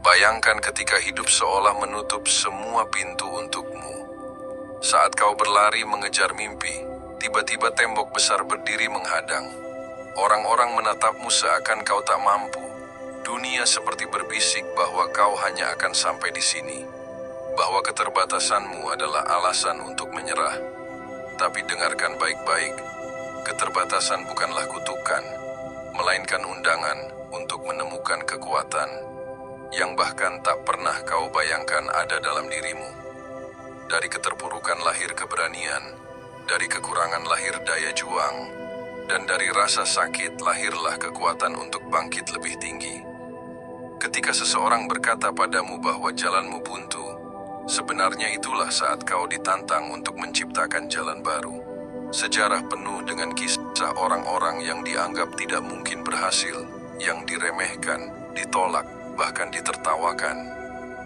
Bayangkan ketika hidup seolah menutup semua pintu untukmu. Saat kau berlari mengejar mimpi, tiba-tiba tembok besar berdiri menghadang. Orang-orang menatapmu seakan kau tak mampu. Dunia seperti berbisik bahwa kau hanya akan sampai di sini, bahwa keterbatasanmu adalah alasan untuk menyerah. Tapi dengarkan baik-baik, keterbatasan bukanlah kutukan, melainkan undangan untuk menemukan kekuatan yang bahkan tak pernah kau bayangkan ada dalam dirimu. Dari keterpurukan lahir keberanian, dari kekurangan lahir daya juang, dan dari rasa sakit lahirlah kekuatan untuk bangkit lebih tinggi. Ketika seseorang berkata padamu bahwa jalanmu buntu, sebenarnya itulah saat kau ditantang untuk menciptakan jalan baru. Sejarah penuh dengan kisah orang-orang yang dianggap tidak mungkin berhasil, yang diremehkan, ditolak, bahkan ditertawakan.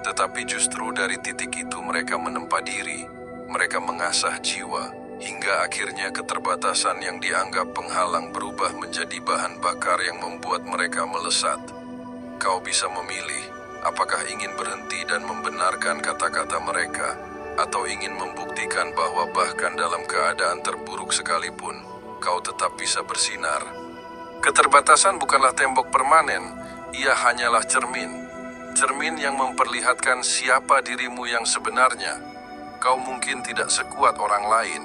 Tetapi justru dari titik itu mereka menempa diri, mereka mengasah jiwa, hingga akhirnya keterbatasan yang dianggap penghalang berubah menjadi bahan bakar yang membuat mereka melesat. Kau bisa memilih, apakah ingin berhenti dan membenarkan kata-kata mereka, atau ingin membuktikan bahwa bahkan dalam keadaan terburuk sekalipun, kau tetap bisa bersinar. Keterbatasan bukanlah tembok permanen, ia hanyalah cermin. Cermin yang memperlihatkan siapa dirimu yang sebenarnya. Kau mungkin tidak sekuat orang lain,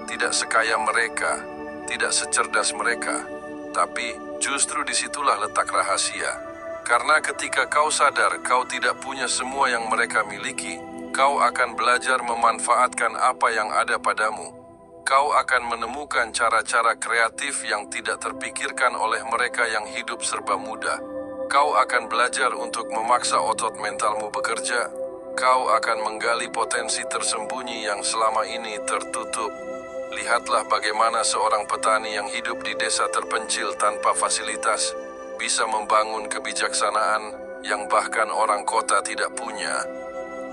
tidak sekaya mereka, tidak secerdas mereka. Tapi justru disitulah letak rahasia. Karena ketika kau sadar kau tidak punya semua yang mereka miliki, kau akan belajar memanfaatkan apa yang ada padamu. Kau akan menemukan cara-cara kreatif yang tidak terpikirkan oleh mereka yang hidup serba mudah. Kau akan belajar untuk memaksa otot mentalmu bekerja. Kau akan menggali potensi tersembunyi yang selama ini tertutup. Lihatlah bagaimana seorang petani yang hidup di desa terpencil tanpa fasilitas bisa membangun kebijaksanaan yang bahkan orang kota tidak punya.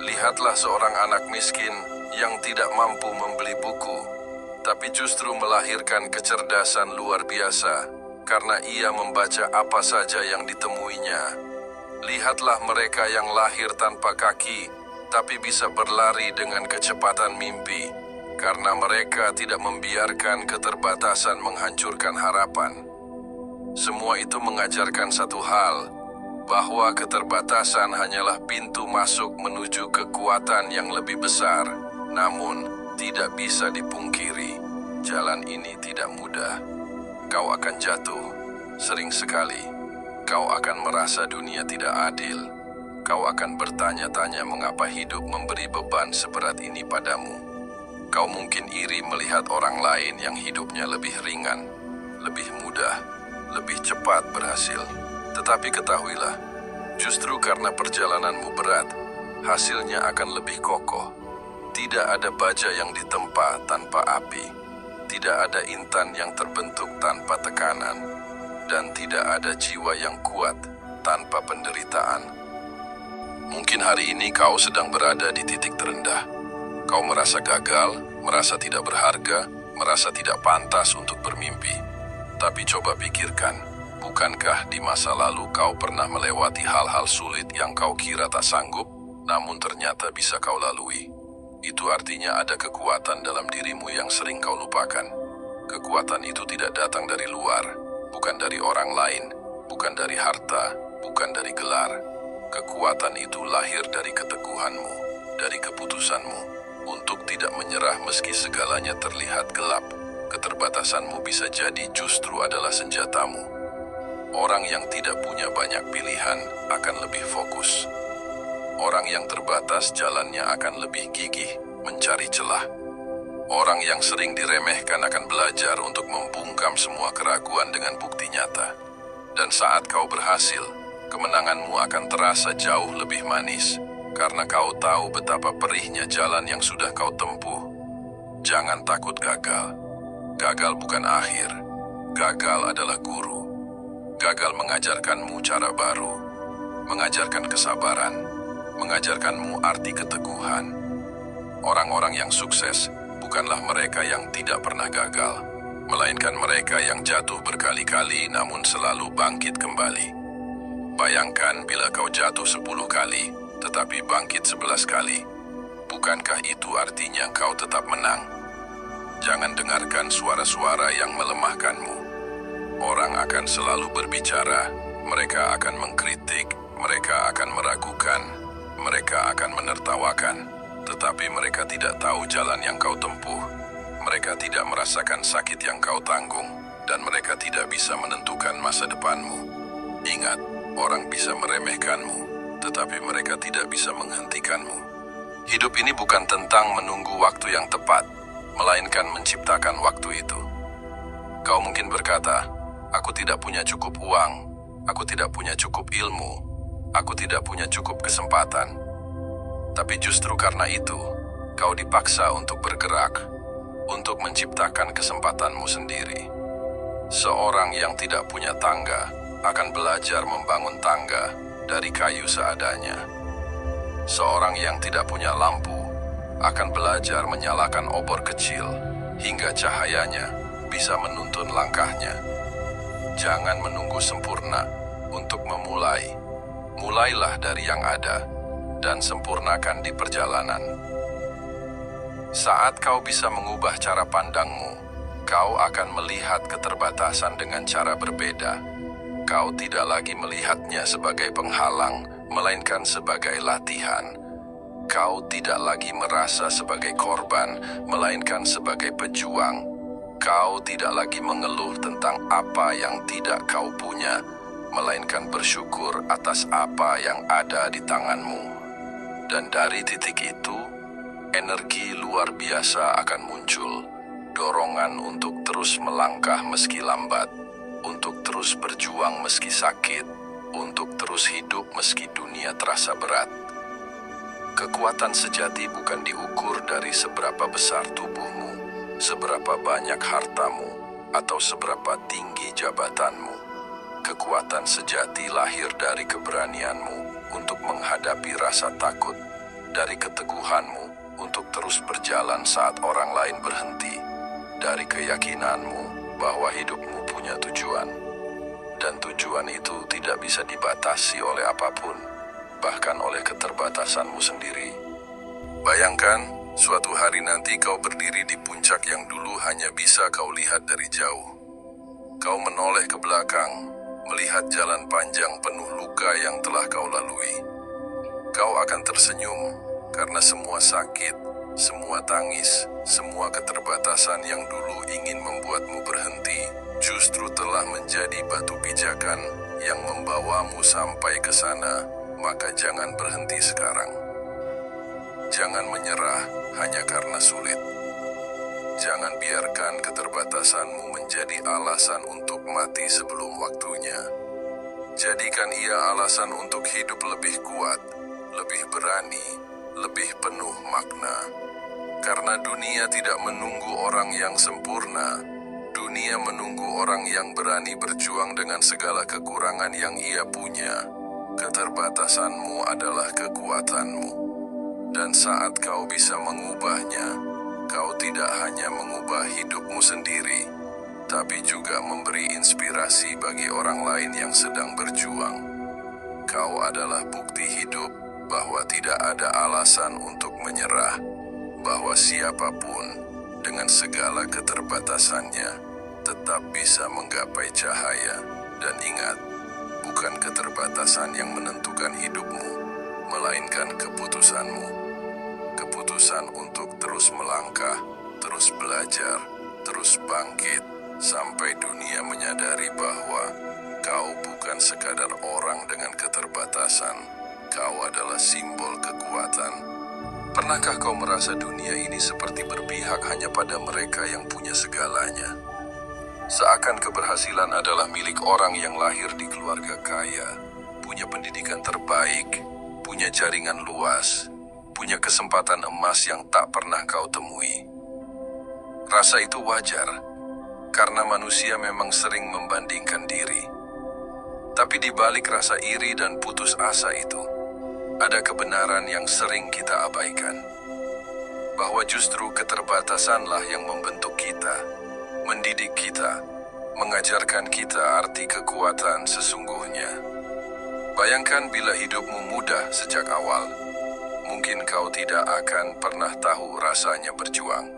Lihatlah seorang anak miskin yang tidak mampu membeli buku, tapi justru melahirkan kecerdasan luar biasa karena ia membaca apa saja yang ditemuinya. Lihatlah mereka yang lahir tanpa kaki, tapi bisa berlari dengan kecepatan mimpi, karena mereka tidak membiarkan keterbatasan menghancurkan harapan. Semua itu mengajarkan satu hal, bahwa keterbatasan hanyalah pintu masuk menuju kekuatan yang lebih besar. Namun, tidak bisa dipungkiri, jalan ini tidak mudah. Kau akan jatuh, sering sekali. Kau akan merasa dunia tidak adil. Kau akan bertanya-tanya mengapa hidup memberi beban seberat ini padamu. Kau mungkin iri melihat orang lain yang hidupnya lebih ringan, lebih mudah, lebih cepat berhasil. Tetapi ketahuilah, justru karena perjalananmu berat, hasilnya akan lebih kokoh. Tidak ada baja yang ditempa tanpa api, tidak ada intan yang terbentuk tanpa tekanan, dan tidak ada jiwa yang kuat tanpa penderitaan. Mungkin hari ini kau sedang berada di titik terendah. Kau merasa gagal, merasa tidak berharga, merasa tidak pantas untuk bermimpi. Tapi coba pikirkan, bukankah di masa lalu kau pernah melewati hal-hal sulit yang kau kira tak sanggup, namun ternyata bisa kau lalui? Itu artinya ada kekuatan dalam dirimu yang sering kau lupakan. Kekuatan itu tidak datang dari luar, bukan dari orang lain, bukan dari harta, bukan dari gelar. Kekuatan itu lahir dari keteguhanmu, dari keputusanmu, untuk tidak menyerah meski segalanya terlihat gelap. Keterbatasanmu bisa jadi justru adalah senjatamu. Orang yang tidak punya banyak pilihan akan lebih fokus. Orang yang terbatas jalannya akan lebih gigih mencari celah. Orang yang sering diremehkan akan belajar untuk membungkam semua keraguan dengan bukti nyata. Dan saat kau berhasil, kemenanganmu akan terasa jauh lebih manis, karena kau tahu betapa perihnya jalan yang sudah kau tempuh. Jangan takut gagal. Gagal bukan akhir. Gagal adalah guru. Gagal mengajarkanmu cara baru, mengajarkan kesabaran, mengajarkanmu arti keteguhan. Orang-orang yang sukses bukanlah mereka yang tidak pernah gagal, melainkan mereka yang jatuh berkali-kali namun selalu bangkit kembali. Bayangkan bila kau jatuh 10 kali, tetapi bangkit 11 kali. Bukankah itu artinya kau tetap menang? Jangan dengarkan suara-suara yang melemahkanmu. Orang akan selalu berbicara, mereka akan mengkritik, mereka akan meragukan, mereka akan menertawakan, tetapi mereka tidak tahu jalan yang kau tempuh. Mereka tidak merasakan sakit yang kau tanggung, dan mereka tidak bisa menentukan masa depanmu. Ingat, orang bisa meremehkanmu, tetapi mereka tidak bisa menghentikanmu. Hidup ini bukan tentang menunggu waktu yang tepat, melainkan menciptakan waktu itu. Kau mungkin berkata, aku tidak punya cukup uang, aku tidak punya cukup ilmu, aku tidak punya cukup kesempatan. Tapi justru karena itu, kau dipaksa untuk bergerak, untuk menciptakan kesempatanmu sendiri. Seorang yang tidak punya tangga akan belajar membangun tangga dari kayu seadanya. Seorang yang tidak punya lampu akan belajar menyalakan obor kecil hingga cahayanya bisa menuntun langkahnya. Jangan menunggu sempurna untuk memulai. Mulailah dari yang ada dan sempurnakan di perjalanan. Saat kau bisa mengubah cara pandangmu, kau akan melihat keterbatasan dengan cara berbeda. Kau tidak lagi melihatnya sebagai penghalang, melainkan sebagai latihan. Kau tidak lagi merasa sebagai korban, melainkan sebagai pejuang. Kau tidak lagi mengeluh tentang apa yang tidak kau punya, melainkan bersyukur atas apa yang ada di tanganmu. Dan dari titik itu, energi luar biasa akan muncul. Dorongan untuk terus melangkah meski lambat, untuk terus berjuang meski sakit, untuk terus hidup meski dunia terasa berat. Kekuatan sejati bukan diukur dari seberapa besar tubuhmu, seberapa banyak hartamu, atau seberapa tinggi jabatanmu. Kekuatan sejati lahir dari keberanianmu untuk menghadapi rasa takut, dari keteguhanmu untuk terus berjalan saat orang lain berhenti, dari keyakinanmu bahwa hidupmu punya tujuan, dan tujuan itu tidak bisa dibatasi oleh apapun, bahkan oleh keterbatasanmu sendiri. Bayangkan, suatu hari nanti kau berdiri di puncak yang dulu hanya bisa kau lihat dari jauh. Kau menoleh ke belakang, melihat jalan panjang penuh luka yang telah kau lalui. Kau akan tersenyum, karena semua sakit, semua tangis, semua keterbatasan yang dulu ingin membuatmu berhenti, justru telah menjadi batu pijakan yang membawamu sampai ke sana. Maka jangan berhenti sekarang. Jangan menyerah hanya karena sulit. Jangan biarkan keterbatasanmu menjadi alasan untuk mati sebelum waktunya. Jadikan ia alasan untuk hidup lebih kuat, lebih berani, lebih penuh makna. Karena dunia tidak menunggu orang yang sempurna. Dunia menunggu orang yang berani berjuang dengan segala kekurangan yang ia punya. Keterbatasanmu adalah kekuatanmu. Dan saat kau bisa mengubahnya, kau tidak hanya mengubah hidupmu sendiri, tapi juga memberi inspirasi bagi orang lain yang sedang berjuang. Kau adalah bukti hidup bahwa tidak ada alasan untuk menyerah, bahwa siapapun dengan segala keterbatasannya tetap bisa menggapai cahaya. Dan ingat, bukan keterbatasan yang menentukan hidupmu, melainkan keputusanmu. Keputusan untuk terus melangkah, terus belajar, terus bangkit, sampai dunia menyadari bahwa kau bukan sekadar orang dengan keterbatasan, kau adalah simbol kekuatan. Pernahkah kau merasa dunia ini seperti berpihak hanya pada mereka yang punya segalanya? Seakan keberhasilan adalah milik orang yang lahir di keluarga kaya, punya pendidikan terbaik, punya jaringan luas, punya kesempatan emas yang tak pernah kau temui. Rasa itu wajar, karena manusia memang sering membandingkan diri. Tapi di balik rasa iri dan putus asa itu, ada kebenaran yang sering kita abaikan. Bahwa justru keterbatasanlah yang membentuk kita, mendidik kita, mengajarkan kita arti kekuatan sesungguhnya. Bayangkan bila hidupmu mudah sejak awal. Mungkin kau tidak akan pernah tahu rasanya berjuang.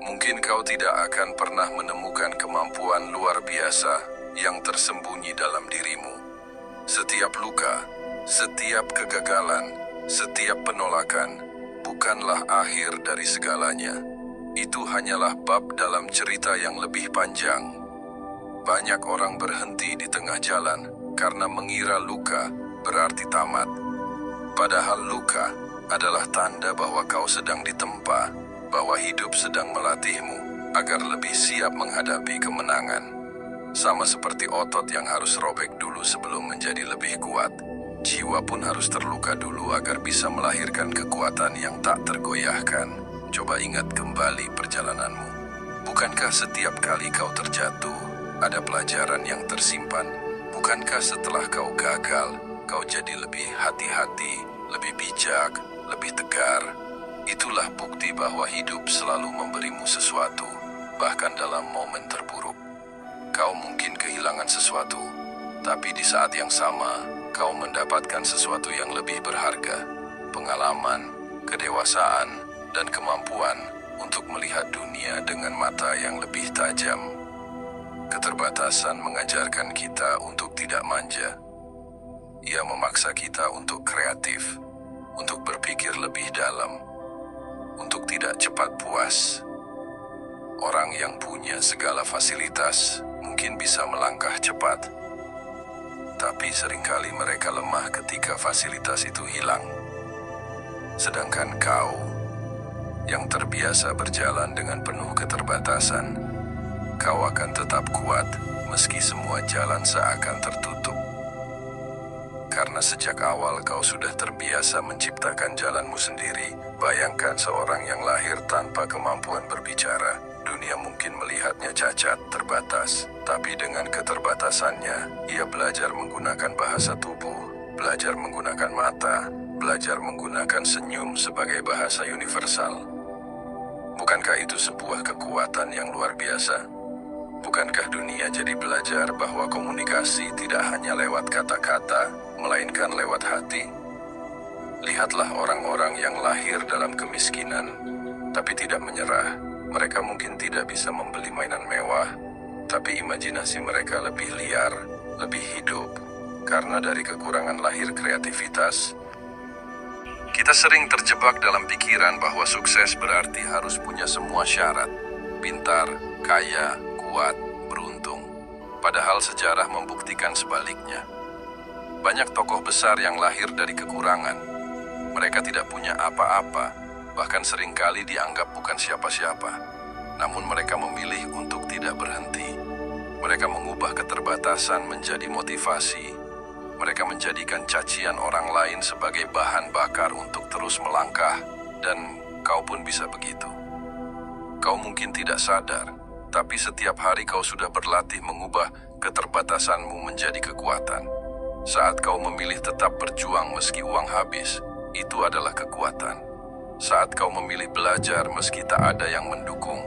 Mungkin kau tidak akan pernah menemukan kemampuan luar biasa yang tersembunyi dalam dirimu. Setiap luka, setiap kegagalan, setiap penolakan bukanlah akhir dari segalanya. Itu hanyalah bab dalam cerita yang lebih panjang. Banyak orang berhenti di tengah jalan karena mengira luka berarti tamat. Padahal luka adalah tanda bahwa kau sedang ditempa, bahwa hidup sedang melatihmu agar lebih siap menghadapi kemenangan. Sama seperti otot yang harus robek dulu sebelum menjadi lebih kuat, jiwa pun harus terluka dulu agar bisa melahirkan kekuatan yang tak tergoyahkan. Coba ingat kembali perjalananmu. Bukankah setiap kali kau terjatuh, ada pelajaran yang tersimpan? Bukankah setelah kau gagal, kau jadi lebih hati-hati, lebih bijak, lebih tegar? Itulah bukti bahwa hidup selalu memberimu sesuatu, bahkan dalam momen terburuk. Kau mungkin kehilangan sesuatu, tapi di saat yang sama, kau mendapatkan sesuatu yang lebih berharga. Pengalaman, kedewasaan, dan kemampuan untuk melihat dunia dengan mata yang lebih tajam. Keterbatasan mengajarkan kita untuk tidak manja. Ia memaksa kita untuk kreatif, untuk berpikir lebih dalam, untuk tidak cepat puas. Orang yang punya segala fasilitas mungkin bisa melangkah cepat, tapi seringkali mereka lemah ketika fasilitas itu hilang. Sedangkan kau, yang terbiasa berjalan dengan penuh keterbatasan, kau akan tetap kuat meski semua jalan seakan tertutup. Karena sejak awal kau sudah terbiasa menciptakan jalanmu sendiri. Bayangkan seorang yang lahir tanpa kemampuan berbicara. Dunia mungkin melihatnya cacat, terbatas. Tapi dengan keterbatasannya, ia belajar menggunakan bahasa tubuh, belajar menggunakan mata, belajar menggunakan senyum sebagai bahasa universal. Bukankah itu sebuah kekuatan yang luar biasa? Bukankah dunia jadi belajar bahwa komunikasi tidak hanya lewat kata-kata, melainkan lewat hati? Lihatlah orang-orang yang lahir dalam kemiskinan, tapi tidak menyerah. Mereka mungkin tidak bisa membeli mainan mewah, tapi imajinasi mereka lebih liar, lebih hidup, karena dari kekurangan lahir kreativitas. Kita sering terjebak dalam pikiran bahwa sukses berarti harus punya semua syarat. Pintar, kaya, kuat, beruntung. Padahal sejarah membuktikan sebaliknya. Banyak tokoh besar yang lahir dari kekurangan. Mereka tidak punya apa-apa, bahkan seringkali dianggap bukan siapa-siapa. Namun mereka memilih untuk tidak berhenti. Mereka mengubah keterbatasan menjadi motivasi. Mereka menjadikan cacian orang lain sebagai bahan bakar untuk terus melangkah, dan kau pun bisa begitu. Kau mungkin tidak sadar, tapi setiap hari kau sudah berlatih mengubah keterbatasanmu menjadi kekuatan. Saat kau memilih tetap berjuang meski uang habis, itu adalah kekuatan. Saat kau memilih belajar meski tak ada yang mendukung,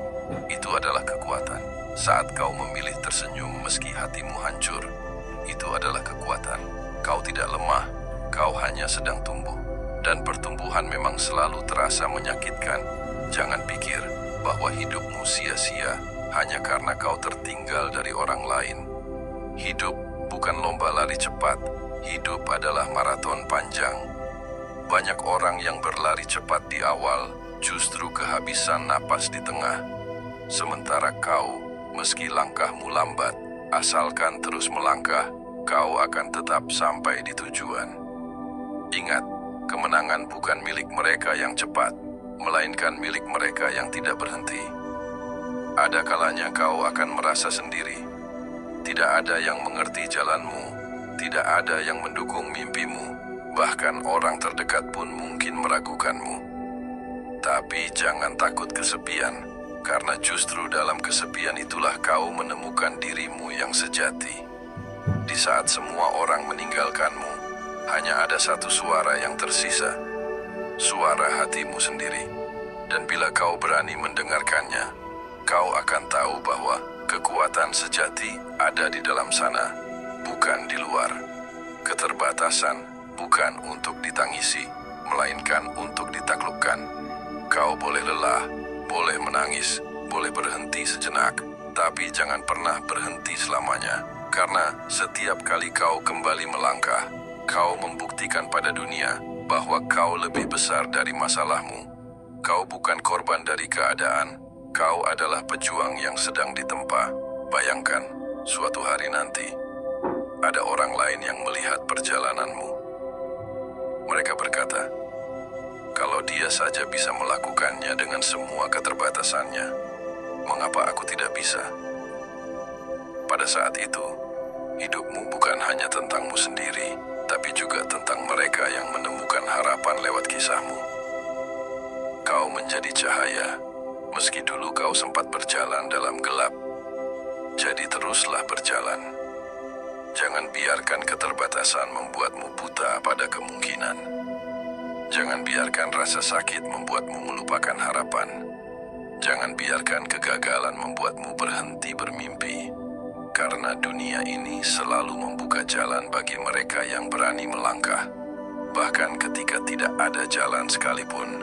itu adalah kekuatan. Saat kau memilih tersenyum meski hatimu hancur, itu adalah kekuatan. Kau tidak lemah, kau hanya sedang tumbuh. Dan pertumbuhan memang selalu terasa menyakitkan. Jangan pikir bahwa hidupmu sia-sia hanya karena kau tertinggal dari orang lain. Hidup bukan lomba lari cepat. Hidup adalah maraton panjang. Banyak orang yang berlari cepat di awal justru kehabisan napas di tengah. Sementara kau, meski langkahmu lambat, asalkan terus melangkah, kau akan tetap sampai di tujuan. Ingat, kemenangan bukan milik mereka yang cepat, melainkan milik mereka yang tidak berhenti. Ada kalanya kau akan merasa sendiri. Tidak ada yang mengerti jalanmu, tidak ada yang mendukung mimpimu, bahkan orang terdekat pun mungkin meragukanmu. Tapi jangan takut kesepian, karena justru dalam kesepian itulah kau menemukan dirimu yang sejati. Di saat semua orang meninggalkanmu, hanya ada satu suara yang tersisa, suara hatimu sendiri. Dan bila kau berani mendengarkannya, kau akan tahu bahwa kekuatan sejati ada di dalam sana, bukan di luar. Keterbatasan bukan untuk ditangisi, melainkan untuk ditaklukkan. Kau boleh lelah, boleh menangis, boleh berhenti sejenak, tapi jangan pernah berhenti selamanya. Karena setiap kali kau kembali melangkah, kau membuktikan pada dunia bahwa kau lebih besar dari masalahmu. Kau bukan korban dari keadaan, kau adalah pejuang yang sedang ditempa. Bayangkan, suatu hari nanti, ada orang lain yang melihat perjalananmu. Mereka berkata, kalau dia saja bisa melakukannya dengan semua keterbatasannya, mengapa aku tidak bisa? Pada saat itu, hidupmu bukan hanya tentangmu sendiri, tapi juga tentang mereka yang menemukan harapan lewat kisahmu. Kau menjadi cahaya, meski dulu kau sempat berjalan dalam gelap. Jadi teruslah berjalan. Jangan biarkan keterbatasan membuatmu buta pada kemungkinan. Jangan biarkan rasa sakit membuatmu melupakan harapan. Jangan biarkan kegagalan membuatmu berhenti bermimpi. Karena dunia ini selalu membuka jalan bagi mereka yang berani melangkah. Bahkan ketika tidak ada jalan sekalipun,